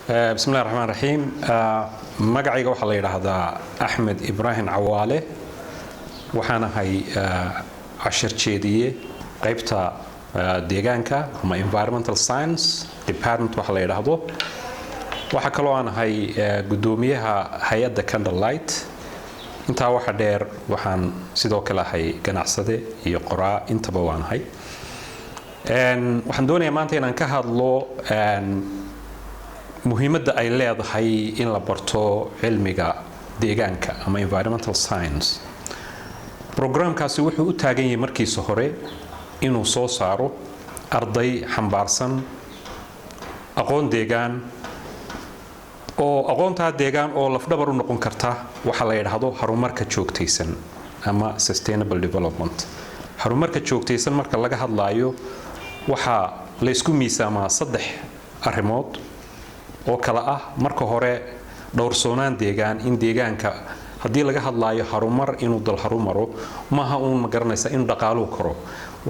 بسم الله الرحمن الرحيم. magacayga waxa la yiraahdaa Axmed Ibrahim Cawaale waxaana hay cashar jeediye qaybta deegaanka ama environmental science department waxa la yiraahdo waxa kale oo aan hay gudoomiyaha hay'adda Candlelight inta waxa dheer waxaan sidoo kale hay ganacsade iyo qoraa intaba waan hay waxaan doonayaa maanta inaan ka hadlo muhiimadda ay leedahay in la barto cilmiga deegaanka ama environmental science programkaasi wuxuu u taagan yahay markiisa hore inuu soo saaro arday xambaarsan aqoon deegaan oo aqoonta deegaan oo lafdhabar u noqon karta waxa la yiraahdo horumarka joogtaysan ama sustainable development horumarka joogtaysan marka laga hadlayo waxa la isku miisaamaa saddex arrimood oo kala ah marka hore dhowrsoonaan deegaan in deegaanka hadii laga hadlaayo harumar inuu dal harumaro maaha uun magaranaysa in dhaqaaluhu koro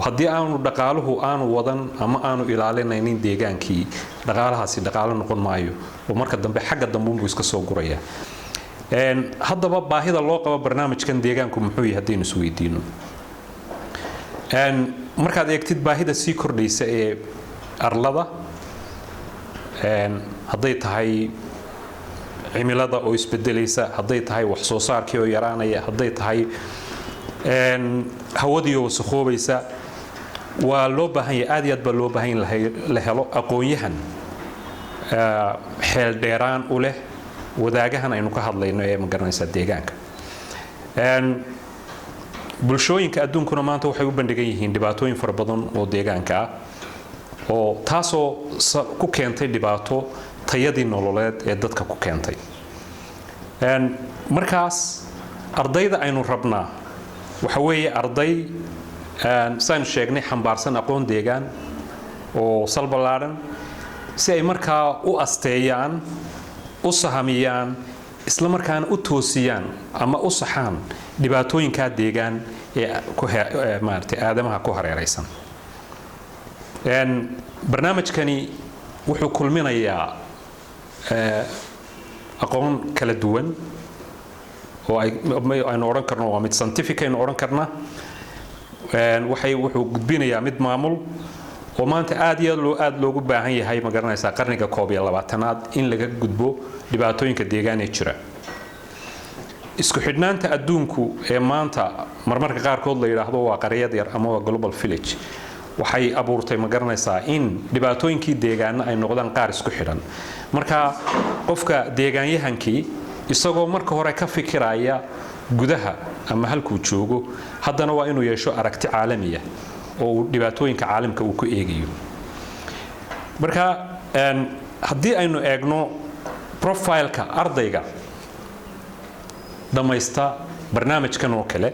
hadii aanu dhaqaaluhu aanu wadan ama aanu ilaalinaynin deegaankii dhaqaalahaasi dhaqaalo noqon maayo oo marka dambe xagga dambe uu iska soo guraya haddaba baahida loo qabo barnaamijkan deegaanku muxuu yahay hadii is weydiino markaad eegtid baahida sii kordhaysa ee arlada hadday tahay cimilada oo isbedelaysa hadday tahay wax soo saarkii oo yaraanaya hadday tahay hawadii oo wasakoobaysa waa loo baahan yahay aad iyo aad baa loo baahan yahay la helo aqoon-yahan xeel dheeraan u leh wadaagahan aynu ka hadlayno ee magaranaysa deegaanka bulshooyinka adduunkuna maanta waxay u bandhigan yihiin dhibaatooyin fara badan oo deegaanka ah oo taasoo ku keentay dhibaato tayadii nololeed ee dadka ku keentay markaas ardayda aynu rabnaa waxa weeye arday saan sheegnay xambaarsan aqoon deegaan oo salbalaaran si ay markaa u asteeyaan u sahamiyaan isla markaana u toosiyaan ama u saxaan dhibaatooyinka deegaan ee maartay aadamaha ku hareeraysan barnaamijkani wuxuu kulminayaa aqoon kala duwan oo aynu oran karno waa mid scientific aynu oran karna wuxuu gudbinayaa mid maamul oo maanta aad loogu baahan yahay ma garanaysaa qarniga 21aad in laga gudbo dhibaatooyinka deegaan ee jira isku xidhnaanta adduunku ee maanta marmarka qaar kood la yiraahdo waa qaryad yar ama waa global village waxay abuurtay ma garanaysaa in dhibaatooyinkii deegaanna ay noqdaan qaar isku xidhan marka qofka deegaanyahankii isagoo marka hore ka fikiraya gudaha ama halkuu joogo haddana waa inuu yeesho aragti caalamiya oo dhibaatooyinka caalamka uu ku eegayo marka haddii aynu eegno profileka ardayga dhamaysta barnaamijkan oo kale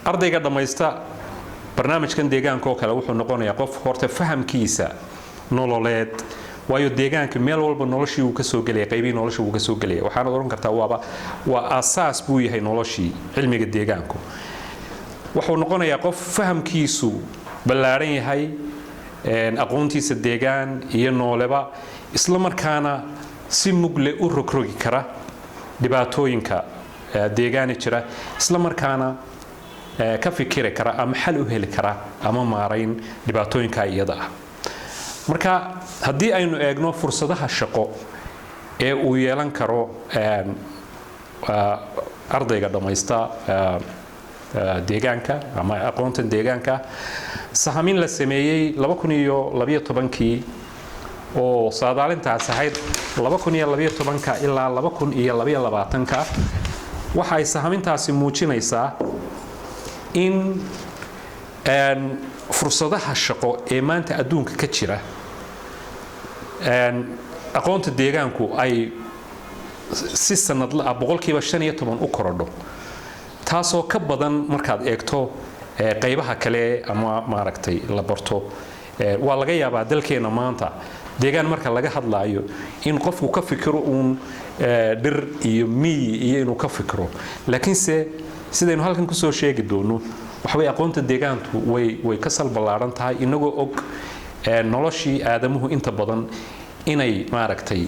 ardayga dhamaysta barnaamijkan deegaanka oo kale wuxuu noqonayaa qof horta fahamkiisa nololeed waayo deegaanka meel walba noloshii uu ka soo galay qaybi noloshii uu ka soo galay waxaan oran kartaa waa asaas buu yahay noloshii cilmiga deegaanku wuxuu noqonayaa qof fahamkiisu ballaaran yahay aqoontiisa deegaan iyo nooleba isla markaana si mugle u rogrogi kara dhibaatooyinka deegaan jira isla markaana ka fikiri kara ama xal u heli kara ama maarayn dhibaatooyinka iyada ah marka hadii aynu eegno fursadaha shaqo ee uu yeelan karo ardayga dhamaysta deegaanka ama aqoontan deegaanka sahamin la sameeyay 2012kii oo saadaalintaas ahayd 2012 ilaa 2022 waxa ay sahamintaasi muujinaysaa in fursadaha shaqo ee maanta adduunka ka jira aqoonta deegaanku ay si sanadla ah 15% u korodho taasoo ka badan markaad eegto qaybaha kale ama maaragtay la barto waa laga yaabaa dalkeena maanta deegaan marka laga hadlaayo in qofku ka fikiro uun dhir iyo miyi iyo inuu ka fikiro laakiinse sidaynu halkan ku soo sheegi doono waxa way aqoonta deegaantu way ka salbalaaran tahay inagoo og noloshii aadamuhu inta badan inay maaragtay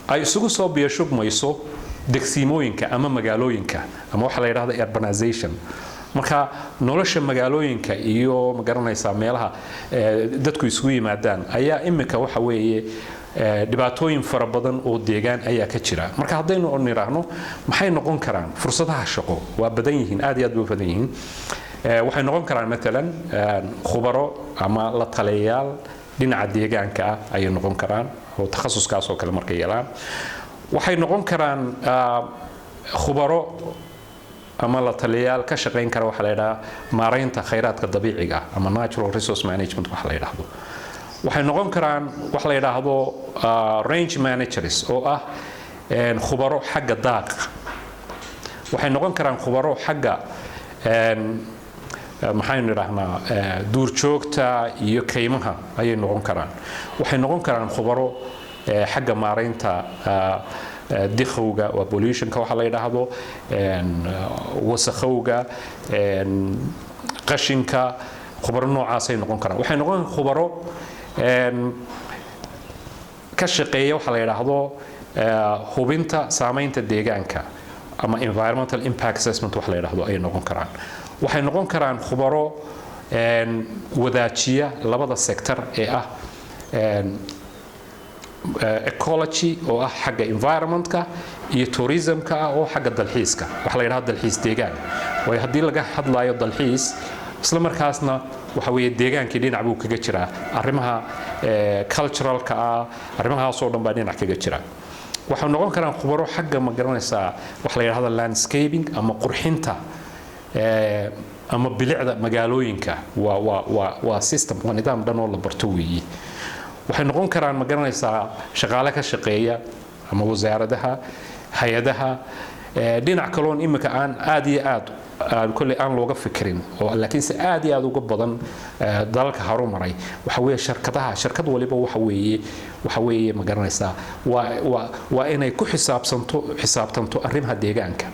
ay isugu soo biyashubmayso degsiimooyinka ama magaalooyinka ama waxa la yiraahdo urbanization marka nolosha magaalooyinka iyo magaranaysa meelaha dadku isugu yimaadaan ayaa imika waxa weeye dhibaatooyin fara badan oo deegaan ayaa ka jira marka haddaynu niraahno maxay noqon karaan fursadaha shaqo waa badan yihiin aad iyo aad u badan yihiin waxay noqon karaan maalan khubaro ama la taliyayaal dhinaca deegaanka ah ayay noqon karaan oo takhasuskaas oo kale markay yeelaan waxay noqon karaan khubaro ama la taliyayaal ka shaqayn kara waxa la yiraahdaa maareynta khayraadka dabiiciga ama natural resource management waxa la yiraahdo waxay noqon karaan waxa la yiraahdo range managers oo ah khubaro xagga daaqa waxay noqon karaan khubaro xagga maxaynu nirahnaa duurjoogta iyo kaymaha ayay noqon karaan waxay noqon karaan khubaro xagga maareynta dikhowga waa pollutionka waxa la yiraahdo wasakhowga qashinka khubaro noocaas ay noqon karaan waxay noqon khubaro ka shaqeeya waxa la yiraahdo hubinta saameynta deegaanka ama environmental impact assessment waxa la yiraahdo ay noqon karaan waxay noqon karaan khubaro wadaajiya labada sector ee ah ecology oo ah xagga environmentka iyo tourismka oo xagga dalxiiska waxa la yiraahdo dalxiis deegaan way hadii laga hadlayo dalxiis isla markaasna waxa weeye deegaankii dhinac buu kaga jiraa arrimaha culturalka arrimahaas oo dhan baa dhinac kaga jira waxa noqon karaan khubaro xagga ma garanaysaa waxa la yiraahdo landscaping ama qurxinta ama bilicda magaalooyinka waa system waa nidaam dhan oo la barto weeye waxay noqon karaan ma garanaysaa shaqaale ka shaqeeya ama wasaaradaha hay'adaha dhinac kaloon imika aan aad iyo aad kulli aan looga fikirin oo laakiin si aad iyo aad uga badan dalalka horumaray waxa weeye shirkad waliba waxa weeye ma garanaysaa waa inay ku xisaabtanto arrimaha deegaanka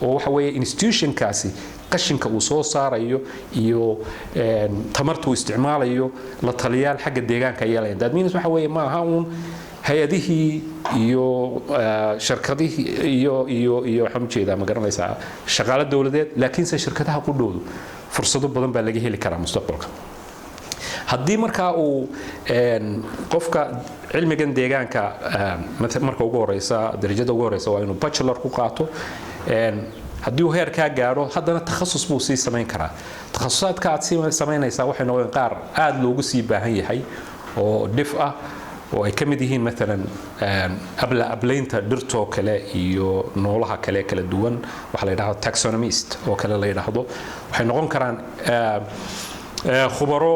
oo waxa weeye institutionkaasi qashinka uu soo saarayo iyo tamarta uu isticmaalayo la taliyaal xagga deegaanka yeelayaan that means waxa weeye ma aha uun hay'adihii iyo shirkadihii iyo waxaan jeedaa ma garanaysaa shaqaale dawladeed laakiin se shirkadaha ku dhowdo fursado badan baa laga heli karaa mustaqbalka haddii markaa uu qofka cilmigan deegaanka marka ugu horeysa darajada ugu horeysa waa inuu bachelor ku qaato haddii uu heer ka gaaro haddana takhasus buu sii samayn karaa takhasusaadka aad sii samaynaysaa waxay noqon qaar aad loogu sii baahan yahay oo dhif ah oo ay ka mid yihiin maalan ablaynta dhirtoo kale iyo noolaha kale kala duwan waxa la yiraahdo taxonomist oo kale la yiraahdo waxay noqon karaan khubaro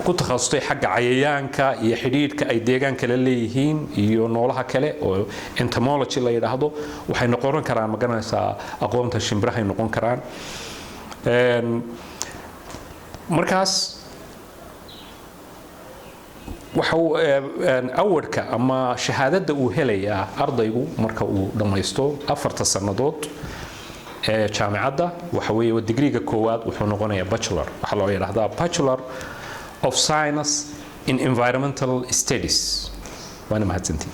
ku takhasustay xagga cayayaanka iyo xidhiidhka ay deegaanka la leeyihiin iyo noolaha kale oo entomology la yiraahdo waxay noqon karaan ma garanaysaa aqoonta shimbiraha noqon karaan markaas waxa awardka ama shahaadada uu helayaa ardaygu marka uu dhamaysto 4 sanadood jaamacadda waxa weeye digriga koowaad wuxuu noqonayaa bachelor waxa loo yiraahdaa Bachelor of Science in Environmental Studies waana mahadsantiin